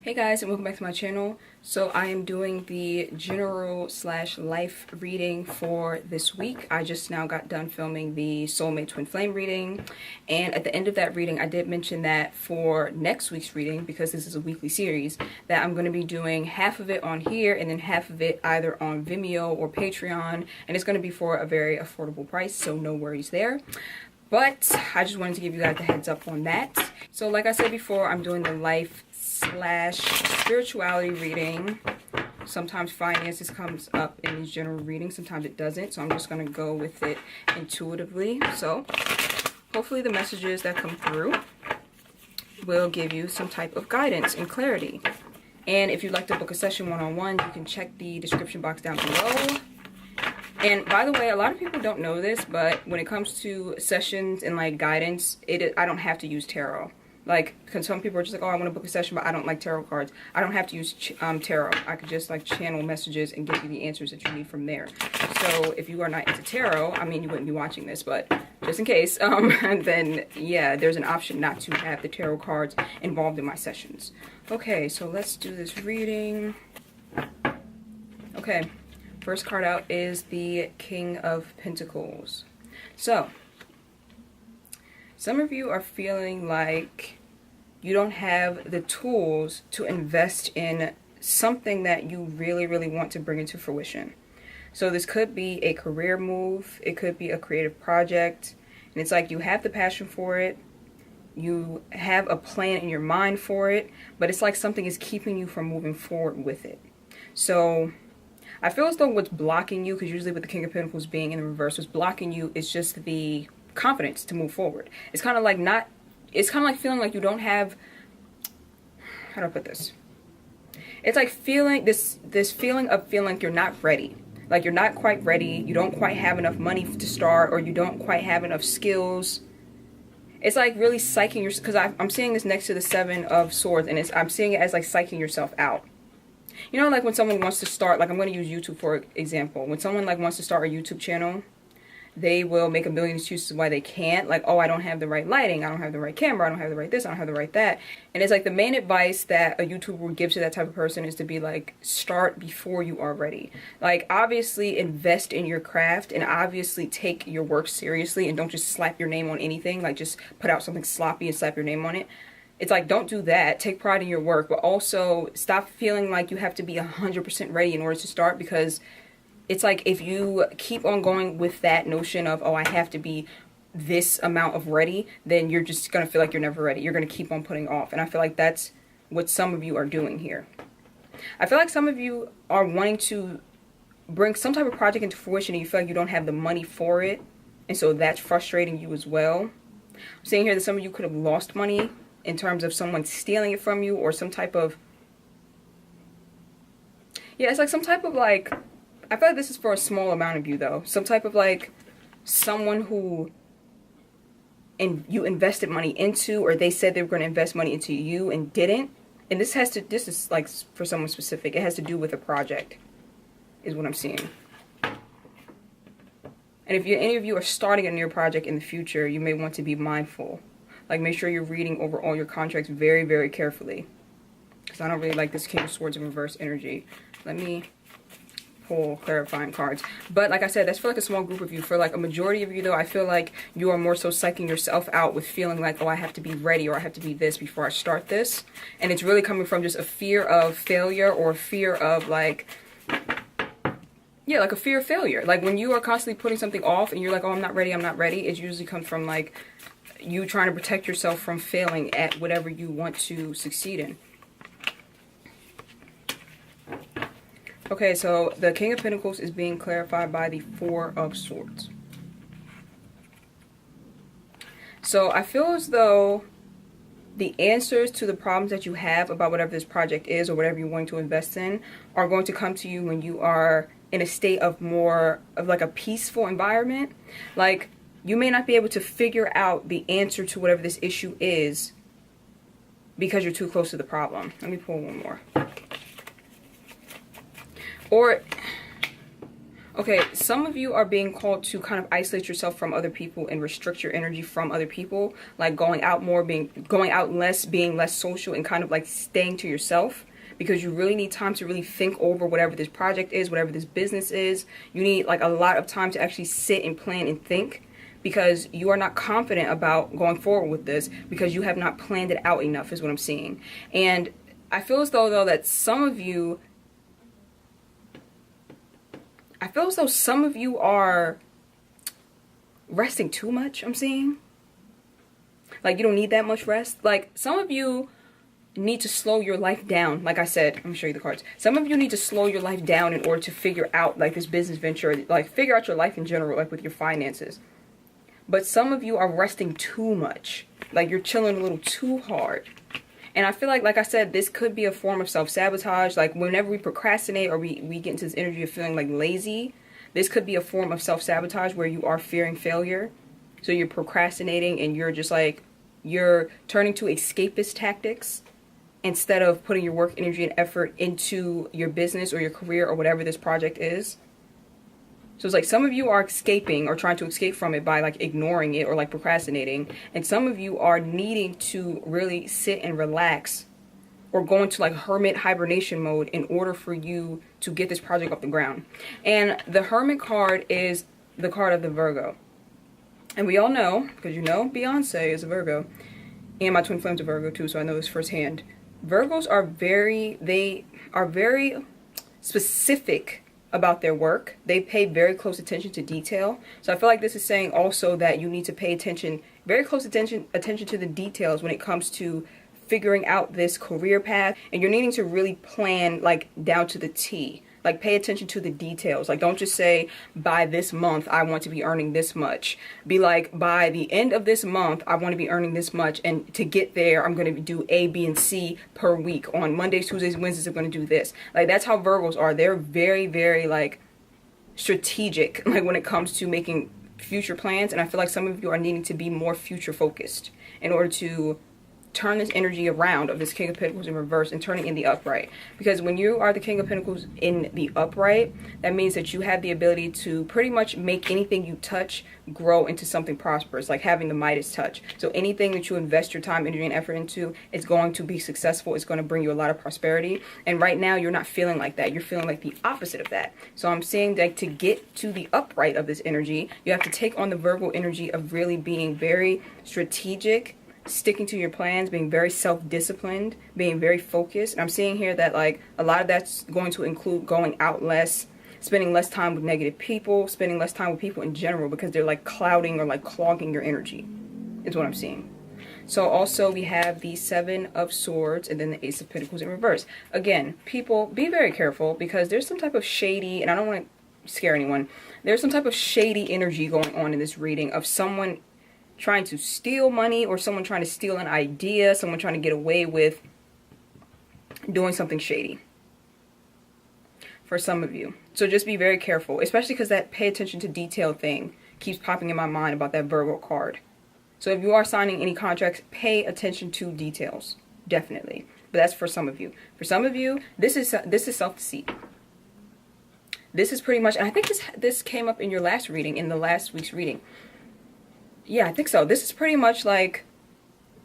Hey guys, and welcome back to my channel. So I am doing the general slash life reading for this week. I just now got done filming the Soulmate Twin Flame reading, and at the end of that reading I did mention that for next week's reading, because this is a weekly series, that I'm going to be doing half of it on here and then half of it either on Vimeo or Patreon, and it's going to be for a very affordable price, so no worries there. But I just wanted to give you guys a heads up on that. So like I said before, I'm doing the life slash spirituality reading. Sometimes finances comes up in these general readings, sometimes it doesn't, so I'm just going to go with it intuitively. So hopefully the messages that come through will give you some type of guidance and clarity. And if you'd like to book a session one-on-one, you can check the description box down below. And by the way, a lot of people don't know this, but when it comes to sessions and like guidance, I don't have to use tarot. Like, because some people are just like, oh, I want to book a session, but I don't like tarot cards. I don't have to use tarot. I could just like channel messages and give you the answers that you need from there. So if you are not into tarot, I mean, you wouldn't be watching this, but just in case, then yeah, there's an option not to have the tarot cards involved in my sessions. Okay, so let's do this reading. Okay, first card out is the King of Pentacles. So some of you are feeling like you don't have the tools to invest in something that you really, really want to bring into fruition. So this could be a career move. It could be a creative project. And it's like you have the passion for it. You have a plan in your mind for it. But it's like something is keeping you from moving forward with it. So I feel as though what's blocking you, because usually with the King of Pentacles being in the reverse, what's blocking you is just the confidence to move forward. It's kind of like feeling like you don't have, how do I put this? It's like feeling this feeling of feeling like you're not ready. Like you're not quite ready, you don't quite have enough money to start, or you don't quite have enough skills. It's like really psyching yourself, because I'm seeing this next to the Seven of Swords, and I'm seeing it as like psyching yourself out. You know, like when someone wants to start, like I'm going to use YouTube for example. When someone like wants to start a YouTube channel, they will make a million excuses why they can't. Like, oh, I don't have the right lighting, I don't have the right camera, I don't have the right this, I don't have the right that. And it's like the main advice that a YouTuber would give to that type of person is to be like, start before you are ready. Like, obviously invest in your craft, and obviously take your work seriously, and don't just slap your name on anything. Like, just put out something sloppy and slap your name on it. It's like, don't do that. Take pride in your work, but also stop feeling like you have to be 100% ready in order to start, because it's like if you keep on going with that notion of, oh, I have to be this amount of ready, then you're just going to feel like you're never ready. You're going to keep on putting off. And I feel like that's what some of you are doing here. I feel like some of you are wanting to bring some type of project into fruition, and you feel like you don't have the money for it. And so that's frustrating you as well. I'm saying here that some of you could have lost money in terms of someone stealing it from you, or some type of, yeah, it's like some type of like, I feel like this is for a small amount of you though. Some type of like someone who you invested money into, or they said they were going to invest money into you and didn't. And this is like for someone specific. It has to do with a project is what I'm seeing. And if any of you are starting a new project in the future, you may want to be mindful. Like, make sure you're reading over all your contracts very, very carefully. Because I don't really like this King of Swords in reverse energy. Let me pull clarifying cards. But like I said, that's for like a small group of you. For like a majority of you though, I feel like you are more so psyching yourself out with feeling like, oh, I have to be ready, or I have to be this before I start this. And it's really coming from just a fear of failure, or a fear of like, yeah, like a fear of failure. Like when you are constantly putting something off and you're like, oh, I'm not ready, it usually comes from like you trying to protect yourself from failing at whatever you want to succeed in. Okay, so the King of Pentacles is being clarified by the Four of Swords. So I feel as though the answers to the problems that you have about whatever this project is, or whatever you're going to invest in, are going to come to you when you are in a state of more of like a peaceful environment. Like, you may not be able to figure out the answer to whatever this issue is because you're too close to the problem. Let me pull one more. Or, Okay, some of you are being called to kind of isolate yourself from other people and restrict your energy from other people, like going out more, going out less, being less social, and kind of like staying to yourself, because you really need time to really think over whatever this project is, whatever this business is. You need like a lot of time to actually sit and plan and think, because you are not confident about going forward with this because you have not planned it out enough, is what I'm seeing. And I feel as though that some of you are resting too much, I'm seeing. Like, you don't need that much rest. Like, some of you need to slow your life down. Like I said, let me show you the cards. Some of you need to slow your life down in order to figure out, like, this business venture, like, figure out your life in general, like, with your finances. But some of you are resting too much. Like, you're chilling a little too hard. And I feel like I said, this could be a form of self-sabotage. Like, whenever we procrastinate or we get into this energy of feeling like lazy, this could be a form of self-sabotage where you are fearing failure. So you're procrastinating and you're just like, you're turning to escapist tactics instead of putting your work, energy, and effort into your business or your career or whatever this project is. So it's like some of you are escaping or trying to escape from it by like ignoring it or like procrastinating. And some of you are needing to really sit and relax or go into like hermit hibernation mode in order for you to get this project off the ground. And the Hermit card is the card of the Virgo. And we all know, because you know Beyonce is a Virgo, and my twin flame's a Virgo too, so I know this firsthand. Virgos are very specific about their work. They pay very close attention to detail. So I feel like this is saying also that you need to pay attention, very close attention to the details when it comes to figuring out this career path. And you're needing to really plan like down to the T. Like, pay attention to the details. Like, don't just say, by this month, I want to be earning this much. Be like, by the end of this month, I want to be earning this much. And to get there, I'm going to do A, B, and C per week. On Mondays, Tuesdays, Wednesdays, I'm going to do this. Like, that's how Virgos are. They're very, very, like, strategic, like, when it comes to making future plans. And I feel like some of you are needing to be more future focused in order to turn this energy around of this King of Pentacles in reverse and turning in the upright. Because when you are the King of Pentacles in the upright, that means that you have the ability to pretty much make anything you touch grow into something prosperous, like having the Midas touch. So anything that you invest your time, energy, and effort into is going to be successful. It's going to bring you a lot of prosperity. And right now, you're not feeling like that. You're feeling like the opposite of that. So I'm saying that to get to the upright of this energy, you have to take on the Virgo energy of really being very strategic, sticking to your plans, being very self-disciplined, being very focused. And I'm seeing here that like a lot of that's going to include going out less, spending less time with negative people, spending less time with people in general because they're like clouding or like clogging your energy is what I'm seeing. So also we have the Seven of Swords and then the Ace of Pentacles in reverse. Again, people, be very careful because there's some type of shady, and I don't want to scare anyone, there's some type of shady energy going on in this reading of someone trying to steal money or someone trying to steal an idea, someone trying to get away with doing something shady for some of you. So just be very careful, especially because that pay attention to detail thing keeps popping in my mind about that Virgo card. So if you are signing any contracts, pay attention to details, definitely. But that's for some of you. For some of you, this is self-deceit. This is pretty much, and I think this came up in your last reading, in the last week's reading. Yeah, I think so. This is pretty much like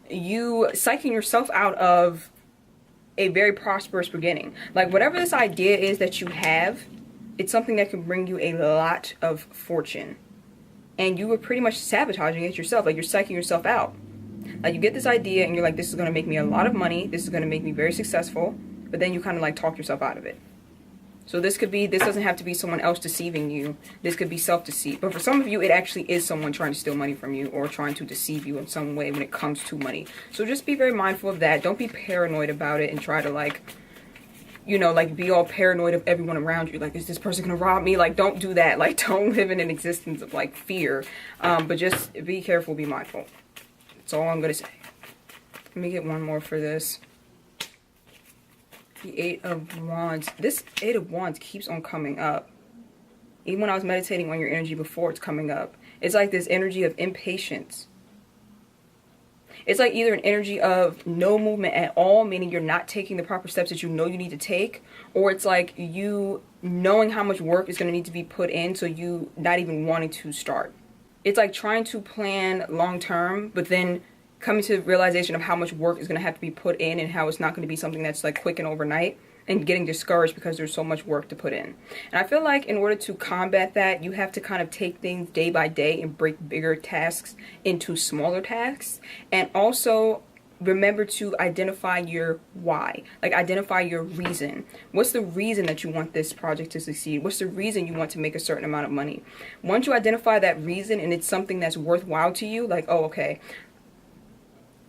you psyching yourself out of a very prosperous beginning. Like whatever this idea is that you have, it's something that can bring you a lot of fortune. And you were pretty much sabotaging it yourself. Like you're psyching yourself out. Like you get this idea and you're like, this is going to make me a lot of money. This is going to make me very successful. But then you kind of like talk yourself out of it. So this doesn't have to be someone else deceiving you. This could be self-deceit. But for some of you, it actually is someone trying to steal money from you or trying to deceive you in some way when it comes to money. So just be very mindful of that. Don't be paranoid about it and try to like, you know, like be all paranoid of everyone around you. Like, is this person going to rob me? Like, don't do that. Like, don't live in an existence of like fear. But just be careful, be mindful. That's all I'm going to say. Let me get one more for this. The Eight of Wands. This Eight of Wands keeps on coming up. Even when I was meditating on your energy before, it's coming up. It's like this energy of impatience. It's like either an energy of no movement at all, meaning you're not taking the proper steps that you know you need to take, or it's like you knowing how much work is going to need to be put in, so you not even wanting to start. It's like trying to plan long term, but then coming to the realization of how much work is going to have to be put in and how it's not going to be something that's like quick and overnight, and getting discouraged because there's so much work to put in. And I feel like in order to combat that, you have to kind of take things day by day and break bigger tasks into smaller tasks. And also remember to identify your why. Like, identify your reason. What's the reason that you want this project to succeed? What's the reason you want to make a certain amount of money? Once you identify that reason and it's something that's worthwhile to you, like, oh, okay,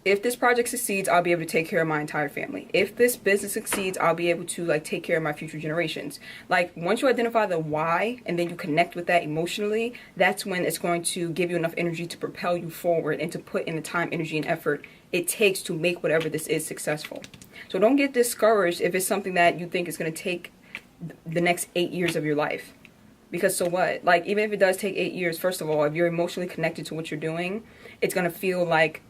if this project succeeds, I'll be able to take care of my entire family. If this business succeeds, I'll be able to like take care of my future generations. Like, once you identify the why and then you connect with that emotionally, that's when it's going to give you enough energy to propel you forward and to put in the time, energy, and effort it takes to make whatever this is successful. So don't get discouraged if it's something that you think is going to take the next 8 years of your life. Because so what? Like, even if it does take 8 years, first of all, if you're emotionally connected to what you're doing, it's going to feel like,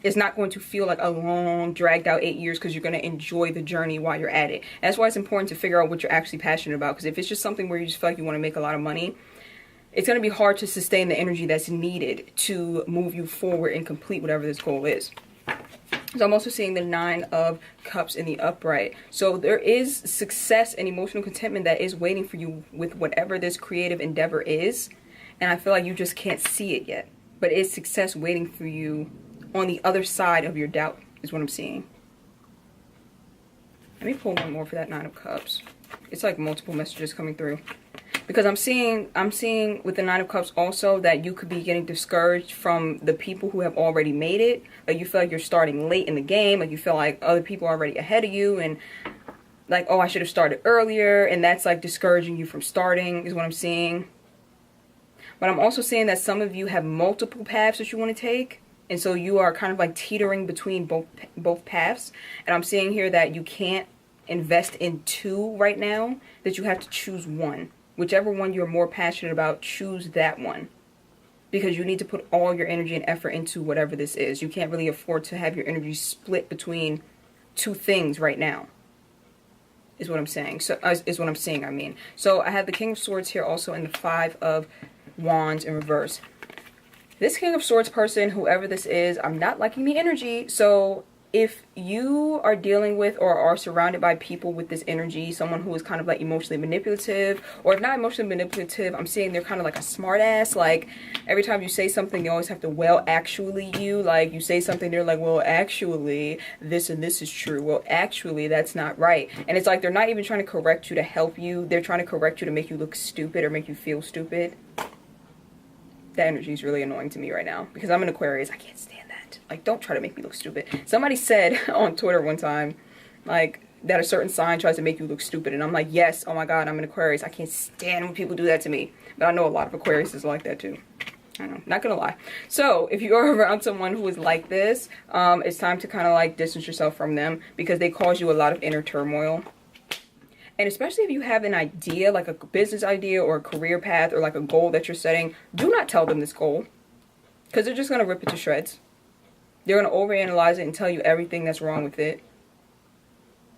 it's not going to feel like a long, dragged out 8 years, because you're going to enjoy the journey while you're at it. And that's why it's important to figure out what you're actually passionate about. Because if it's just something where you just feel like you want to make a lot of money, it's going to be hard to sustain the energy that's needed to move you forward and complete whatever this goal is. So I'm also seeing the 9 of Cups in the upright. So there is success and emotional contentment that is waiting for you with whatever this creative endeavor is. And I feel like you just can't see it yet. But it's success waiting for you on the other side of your doubt, is what I'm seeing. Let me pull one more for that 9 of Cups. It's like multiple messages coming through. Because I'm seeing with the 9 of Cups also that you could be getting discouraged from the people who have already made it. Like, you feel like you're starting late in the game. Like, you feel like other people are already ahead of you. And like, oh, I should have started earlier. And that's like discouraging you from starting, is what I'm seeing. But I'm also seeing that some of you have multiple paths that you want to take. And so you are kind of like teetering between both paths. And I'm seeing here that you can't invest in 2 right now, that you have to choose one. Whichever one you're more passionate about, choose that one. Because you need to put all your energy and effort into whatever this is. You can't really afford to have your energy split between 2 things right now. Is what I'm saying. So is what I'm seeing, I mean. So I have the King of Swords here also, and the 5 of Wands in reverse. This King of Swords person, whoever this is, I'm not liking the energy. So if you are dealing with or are surrounded by people with this energy, someone who is kind of like emotionally manipulative, or if not emotionally manipulative, I'm seeing they're kind of like a smart ass. Like, every time you say something, they always have to, well, actually you. Like, you say something, they're like, well, actually, this and this is true. Well, actually, that's not right. And it's like they're not even trying to correct you to help you. They're trying to correct you to make you look stupid or make you feel stupid. That energy is really annoying to me right now, because I'm an Aquarius. I can't stand that. Like, don't try to make me look stupid. Somebody said on Twitter one time, like, that a certain sign tries to make you look stupid. And I'm like, yes, oh my God, I'm an Aquarius. I can't stand when people do that to me. But I know a lot of Aquarius is like that too. I know, not gonna lie. So if you are around someone who is like this, it's time to kind of like distance yourself from them, because they cause you a lot of inner turmoil. And especially if you have an idea, like a business idea or a career path or like a goal that you're setting, do not tell them this goal, because they're just going to rip it to shreds. They're going to overanalyze it and tell you everything that's wrong with it.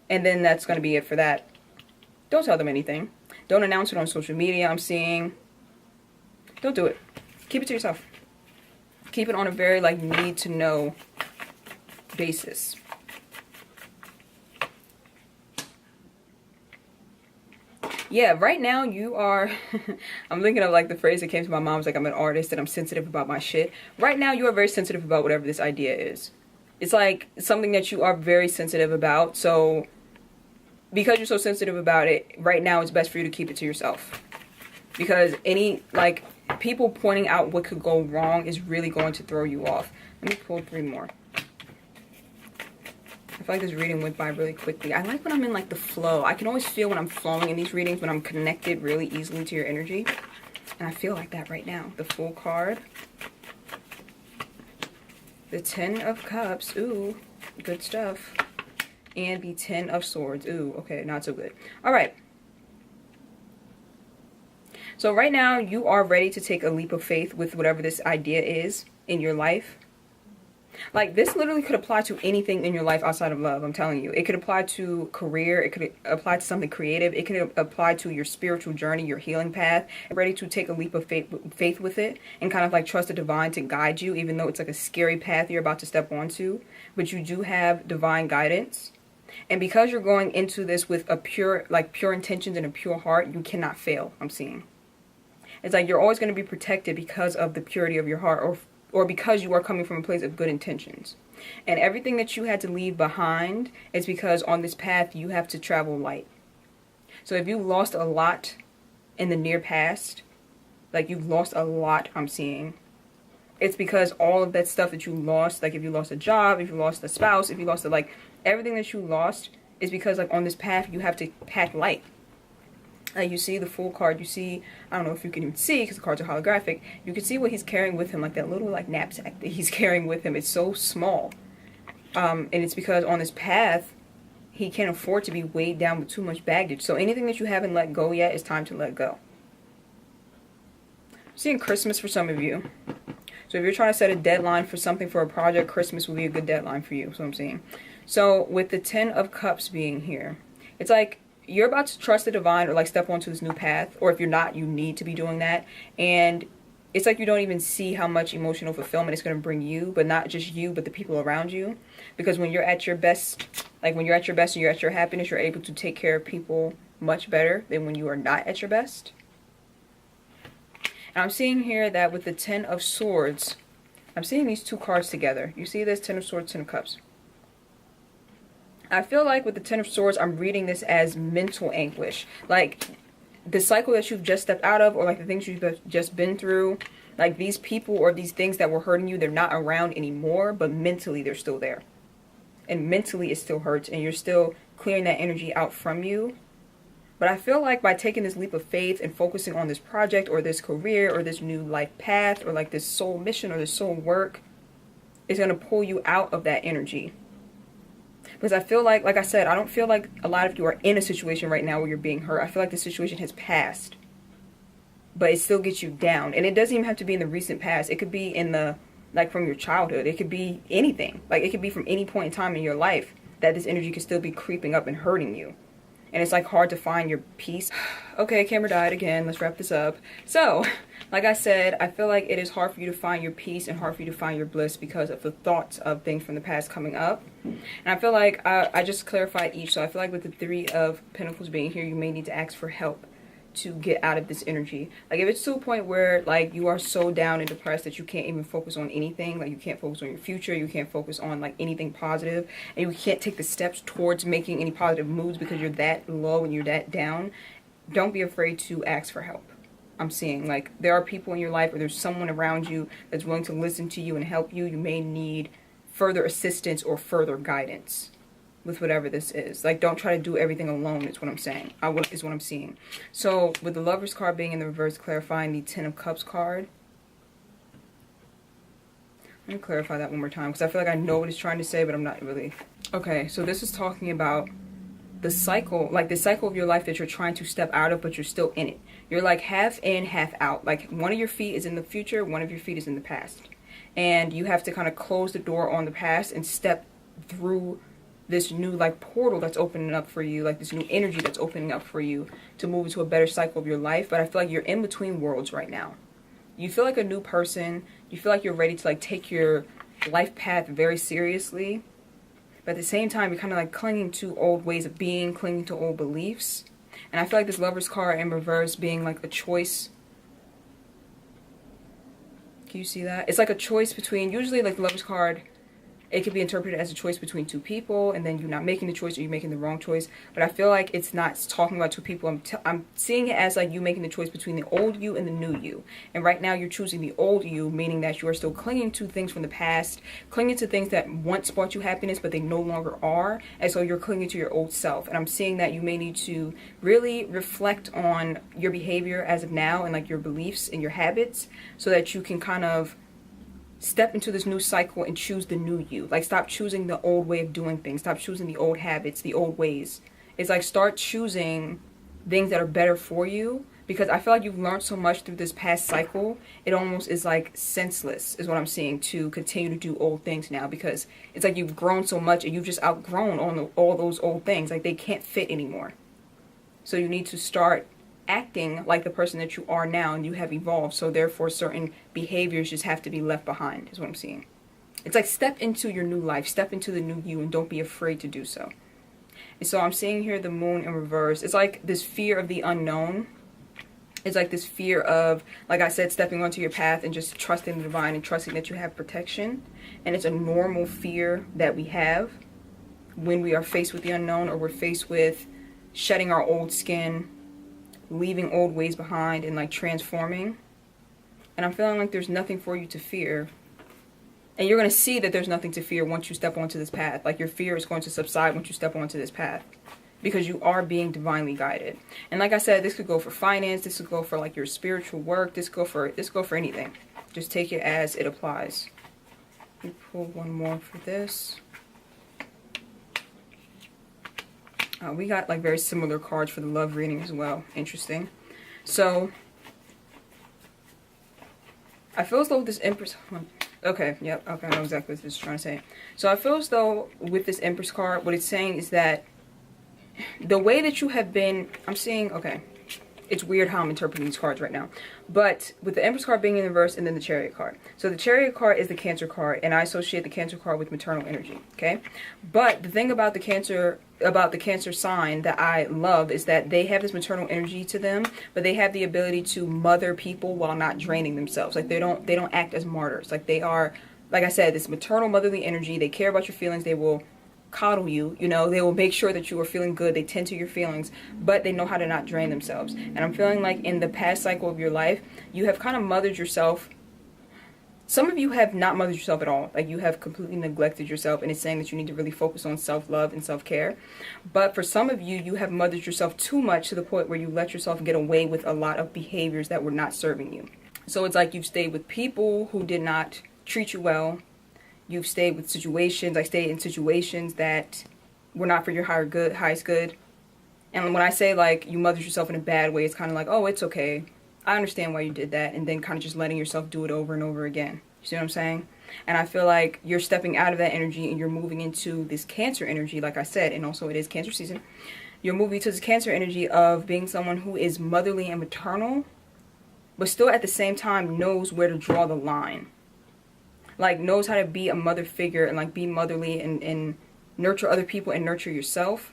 And then that's going to be it for that. Don't tell them anything. Don't announce it on social media, I'm seeing. Don't do it. Keep it to yourself. Keep it on a very like need to know basis. Yeah, right now you are, I'm thinking of like the phrase that came to my mom, was like, I'm an artist and I'm sensitive about my shit. Right now you are very sensitive about whatever this idea is. It's like something that you are very sensitive about. So because you're so sensitive about it, right now it's best for you to keep it to yourself. Because any like people pointing out what could go wrong is really going to throw you off. Let me pull 3 more. I feel like this reading went by really quickly. I like when I'm in like the flow. I can always feel when I'm flowing in these readings, when I'm connected really easily to your energy. And I feel like that right now. The Fool card. The 10 of Cups. Ooh, good stuff. And the 10 of Swords. Ooh, okay, not so good. All right. So right now you are ready to take a leap of faith with whatever this idea is in your life. Like, this literally could apply to anything in your life outside of love. I'm telling you, it could apply to career. It could apply to something creative. It could apply to your spiritual journey, your healing path. Ready to take a leap of faith with it and kind of like trust the divine to guide you, even though it's like a scary path you're about to step onto. But you do have divine guidance. And because you're going into this with a pure intentions and a pure heart, you cannot fail, I'm seeing. It's like you're always going to be protected because of the purity of your heart, or because you are coming from a place of good intentions. And everything that you had to leave behind is because on this path you have to travel light. So if you lost a lot in the near past, like you've lost a lot, I'm seeing, it's because all of that stuff that you lost, like if you lost a job, if you lost a spouse, if you lost everything that you lost is because like on this path you have to pack light. Like you see the Fool card, you see, I don't know if you can even see because the cards are holographic, you can see what he's carrying with him, like that little like knapsack that he's carrying with him. It's so small. And it's because on this path he can't afford to be weighed down with too much baggage. So anything that you haven't let go yet, it's time to let go. I'm seeing Christmas for some of you. So if you're trying to set a deadline for something, for a project, Christmas will be a good deadline for you. That's what I'm saying. So with the 10 of Cups being here, it's like you're about to trust the divine or like step onto this new path. Or if you're not, you need to be doing that. And it's like you don't even see how much emotional fulfillment it's going to bring you, but not just you, but the people around you. Because when you're at your best, like when you're at your best and you're at your happiness, you're able to take care of people much better than when you are not at your best. And I'm seeing here that with the 10 of Swords, I'm seeing these two cards together. You see this 10 of Swords, 10 of Cups. I feel like with the 10 of Swords, I'm reading this as mental anguish. Like the cycle that you've just stepped out of, or like the things you've just been through, like these people or these things that were hurting you, they're not around anymore, but mentally they're still there. And mentally it still hurts, and you're still clearing that energy out from you. But I feel like by taking this leap of faith and focusing on this project or this career or this new life path or like this soul mission or this soul work, it's going to pull you out of that energy. Because I feel like I said, I don't feel like a lot of you are in a situation right now where you're being hurt. I feel like the situation has passed. But it still gets you down. And it doesn't even have to be in the recent past. It could be in the, like from your childhood. It could be anything. Like it could be from any point in time in your life that this energy could still be creeping up and hurting you. And it's like hard to find your peace. Okay, camera died again. Let's wrap this up. So, like I said, I feel like it is hard for you to find your peace and hard for you to find your bliss because of the thoughts of things from the past coming up. And I feel like I just clarified each. So I feel like with the 3 of Pentacles being here, you may need to ask for help to get out of this energy. Like if it's to a point where like you are so down and depressed that you can't even focus on anything, like you can't focus on your future, you can't focus on like anything positive, and you can't take the steps towards making any positive moves because you're that low and you're that down, don't be afraid to ask for help. I'm seeing like there are people in your life or there's someone around you that's willing to listen to you and help you. You may need further assistance or further guidance with whatever this is. Like don't try to do everything alone is what I'm saying. Is what I'm seeing. So with the Lovers card being in the reverse, clarifying the 10 of Cups card. Let me clarify that one more time because I feel like I know what it's trying to say, but I'm not really. Okay, so this is talking about the cycle, like the cycle of your life that you're trying to step out of, but you're still in it. You're like half in, half out. Like one of your feet is in the future, one of your feet is in the past. And you have to kind of close the door on the past and step through this new like portal that's opening up for you, like this new energy that's opening up for you to move into a better cycle of your life. But I feel like you're in between worlds right now. You feel like a new person. You feel like you're ready to like take your life path very seriously. But at the same time, you're kind of like clinging to old ways of being, clinging to old beliefs. And I feel like this Lovers card in reverse being like a choice. Can you see that? It's like a choice between, usually like the Lovers card, it could be interpreted as a choice between two people, and then you're not making the choice or you're making the wrong choice. But I feel like it's not talking about two people. I'm seeing it as like you making the choice between the old you and the new you. And right now you're choosing the old you, meaning that you are still clinging to things from the past, clinging to things that once brought you happiness, but they no longer are. And so you're clinging to your old self. And I'm seeing that you may need to really reflect on your behavior as of now and like your beliefs and your habits so that you can kind of step into this new cycle and choose the new you. Like stop choosing the old way of doing things. Stop choosing the old habits, the old ways. It's like start choosing things that are better for you because I feel like you've learned so much through this past cycle. It almost is like senseless, is what I'm seeing, to continue to do old things now, because it's like you've grown so much and you've just outgrown all those old things. Like, they can't fit anymore. So you need to start acting like the person that you are now, and you have evolved. So therefore, certain behaviors just have to be left behind, is what I'm seeing. It's like, step into your new life, step into the new you, and don't be afraid to do so. And so I'm seeing here the moon in reverse. It's like this fear of the unknown. It's like this fear of, like I said, stepping onto your path and just trusting the divine and trusting that you have protection. And it's a normal fear that we have when we are faced with the unknown, or we're faced with shedding our old skin, leaving old ways behind, and like transforming. And I'm feeling like there's nothing for you to fear. And you're going to see that there's nothing to fear once you step onto this path. Like, your fear is going to subside once you step onto this path, because you are being divinely guided. And like I said, this could go for finance, this could go for like your spiritual work, this could go for anything. Just take it as it applies. Let me pull one more for this. We got like very similar cards for the love reading as well. Interesting. So I feel as though this Empress... Okay, yep, okay, I know exactly what this is trying to say. So I feel as though with this Empress card, what it's saying is that the way that you have been... I'm seeing... Okay, it's weird how I'm interpreting these cards right now. But with the Empress card being in the reverse, and then the Chariot card. So the Chariot card is the Cancer card, and I associate the Cancer card with maternal energy, okay? But the thing about the Cancer sign that I love is that they have this maternal energy to them, but they have the ability to mother people while not draining themselves. Like, they don't act as martyrs. Like, they are, like I said, this maternal motherly energy. They care about your feelings. They will coddle you, you know, they will make sure that you are feeling good. They tend to your feelings, but they know how to not drain themselves. And I'm feeling like in the past cycle of your life, you have kind of mothered yourself. Some of you have not mothered yourself at all. Like, you have completely neglected yourself, and it's saying that you need to really focus on self-love and self-care. But for some of you, you have mothered yourself too much, to the point where you let yourself get away with a lot of behaviors that were not serving you. So it's like you've stayed with people who did not treat you well. You've stayed with situations. I stayed in situations that were not for your highest good. And when I say like you mothered yourself in a bad way, it's kind of like, oh, it's okay. I understand why you did that. And then kind of just letting yourself do it over and over again. You see what I'm saying? And I feel like you're stepping out of that energy and you're moving into this Cancer energy, like I said, and also it is Cancer season. You're moving to this Cancer energy of being someone who is motherly and maternal, but still at the same time knows where to draw the line. Like, knows how to be a mother figure and like be motherly and nurture other people and nurture yourself,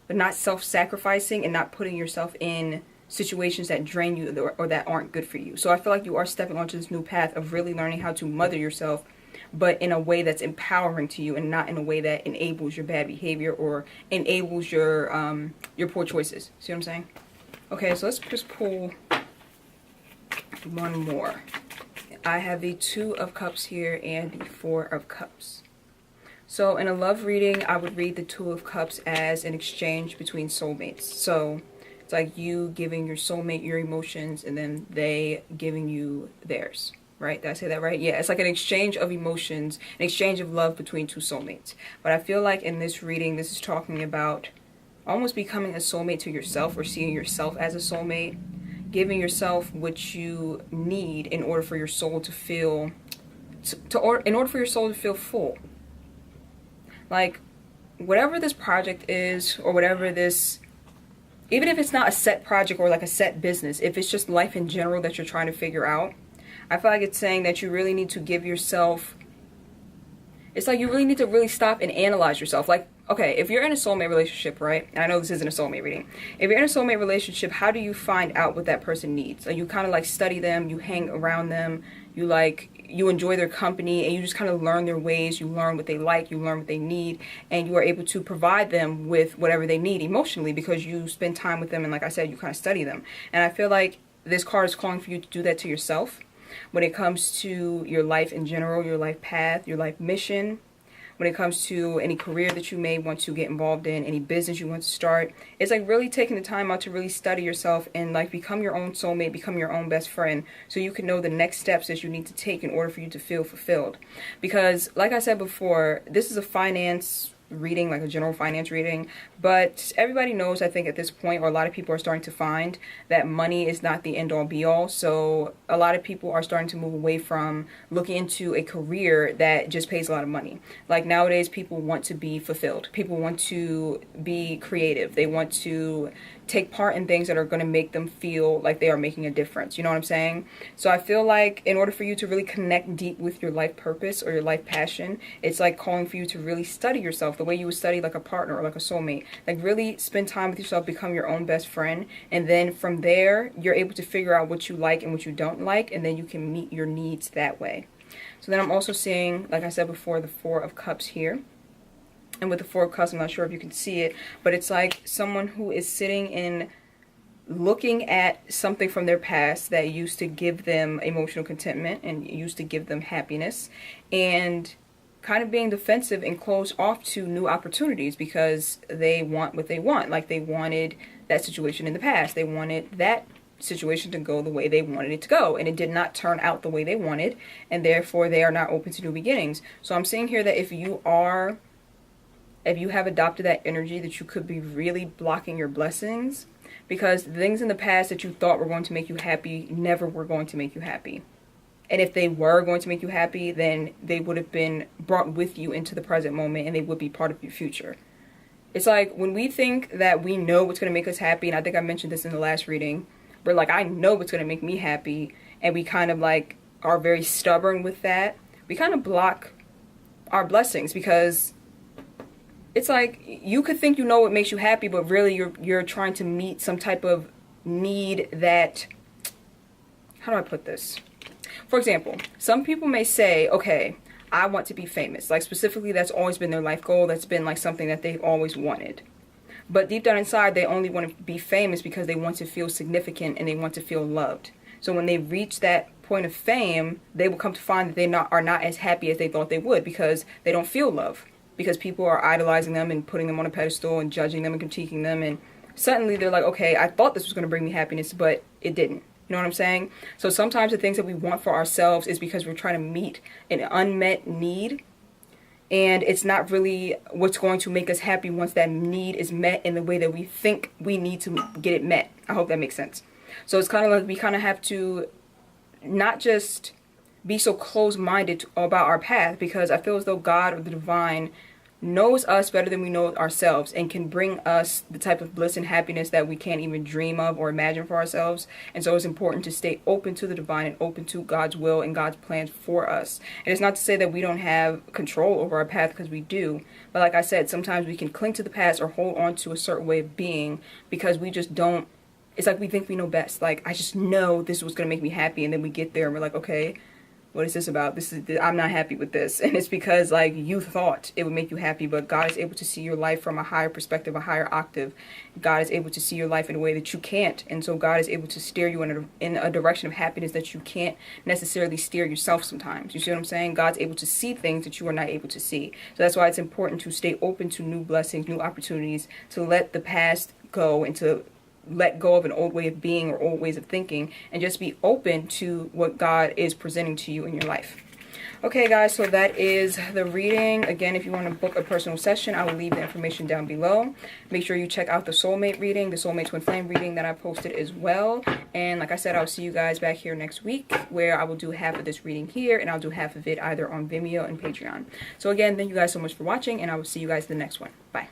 but not self-sacrificing and not putting yourself in situations that drain you or that aren't good for you. So I feel like you are stepping onto this new path of really learning how to mother yourself, but in a way that's empowering to you and not in a way that enables your bad behavior or enables your poor choices. See what I'm saying? Okay, so let's just pull one more. I have the Two of Cups here and the Four of Cups. So in a love reading, I would read the Two of Cups as an exchange between soulmates. So it's like you giving your soulmate your emotions and then they giving you theirs, right? Did I say that right? Yeah, it's like an exchange of emotions, an exchange of love between two soulmates. But I feel like in this reading, this is talking about almost becoming a soulmate to yourself, or seeing yourself as a soulmate. Giving yourself what you need in order for your soul to feel, in order for your soul to feel full. Like, whatever this project is, or whatever this, even if it's not a set project or like a set business, if it's just life in general that you're trying to figure out, I feel like it's saying that you really need to give yourself, it's like you really need to really stop and analyze yourself. Like, okay, if you're in a soulmate relationship, right? And I know this isn't a soulmate reading. If you're in a soulmate relationship, how do you find out what that person needs? Like, you kind of like study them, you hang around them, you enjoy their company, and you just kind of learn their ways, you learn what they like, you learn what they need, and you are able to provide them with whatever they need emotionally because you spend time with them, and like I said, you kind of study them. And I feel like this card is calling for you to do that to yourself when it comes to your life in general, your life path, your life mission. When it comes to any career that you may want to get involved in, any business you want to start, it's like really taking the time out to really study yourself and like become your own soulmate, become your own best friend, so you can know the next steps that you need to take in order for you to feel fulfilled. Because like I said before, this is a finance reading, like a general finance reading. But everybody knows, I think at this point, or a lot of people are starting to find that money is not the end all be all. So a lot of people are starting to move away from looking into a career that just pays a lot of money. Like nowadays, people want to be fulfilled. People want to be creative. They want to take part in things that are going to make them feel like they are making a difference. You know what I'm saying? So I feel like in order for you to really connect deep with your life purpose or your life passion, it's like calling for you to really study yourself the way you would study like a partner or like a soulmate. Like really spend time with yourself, become your own best friend, and then from there you're able to figure out what you like and what you don't like, and then you can meet your needs that way. So then I'm also seeing, like I said before, the Four of Cups here. And with the Four of Cups, I'm not sure if you can see it, but it's like someone who is sitting and looking at something from their past that used to give them emotional contentment and used to give them happiness, and kind of being defensive and closed off to new opportunities because they want what they want. Like they wanted that situation in the past. They wanted that situation to go the way they wanted it to go, and it did not turn out the way they wanted, and therefore they are not open to new beginnings. So I'm seeing here that if you have adopted that energy, that you could be really blocking your blessings because the things in the past that you thought were going to make you happy never were going to make you happy. And if they were going to make you happy, then they would have been brought with you into the present moment and they would be part of your future. It's like when we think that we know what's going to make us happy, and I think I mentioned this in the last reading, we're like, I know what's going to make me happy, and we kind of like are very stubborn with that. We kind of block our blessings because it's like you could think you know what makes you happy, but really you're trying to meet some type of need that, how do I put this? For example, some people may say, okay, I want to be famous. Like specifically, that's always been their life goal. That's been like something that they've always wanted. But deep down inside, they only want to be famous because they want to feel significant and they want to feel loved. So when they reach that point of fame, they will come to find that they are not as happy as they thought they would because they don't feel love. Because people are idolizing them and putting them on a pedestal and judging them and critiquing them. And suddenly they're like, okay, I thought this was going to bring me happiness, but it didn't. You know what I'm saying? So sometimes the things that we want for ourselves is because we're trying to meet an unmet need. And it's not really what's going to make us happy once that need is met in the way that we think we need to get it met. I hope that makes sense. So it's kind of like we kind of have to not just be so close-minded about our path, because I feel as though God or the divine knows us better than we know ourselves and can bring us the type of bliss and happiness that we can't even dream of or imagine for ourselves. And so it's important to stay open to the divine and open to God's will and God's plans for us. And it's not to say that we don't have control over our path, because we do. But like I said, sometimes we can cling to the past or hold on to a certain way of being because we just don't. It's like we think we know best. Like, I just know this was going to make me happy. And then we get there and we're like, okay, what is this about? I'm not happy with this. And it's because like you thought it would make you happy, but God is able to see your life from a higher perspective, a higher octave. God is able to see your life in a way that you can't. And so God is able to steer you in a direction of happiness that you can't necessarily steer yourself sometimes. You see what I'm saying? God's able to see things that you are not able to see. So that's why it's important to stay open to new blessings, new opportunities, to let the past go and to let go of an old way of being or old ways of thinking and just be open to what God is presenting to you in your life. Okay, guys, so that is the reading. Again, if you want to book a personal session, I will leave the information down below. Make sure you check out the soulmate reading, the soulmate twin flame reading that I posted as well. And like I said, I'll see you guys back here next week, where I will do half of this reading here and I'll do half of it either on Vimeo and Patreon. So again, thank you guys so much for watching, and I will see you guys in the next one. Bye.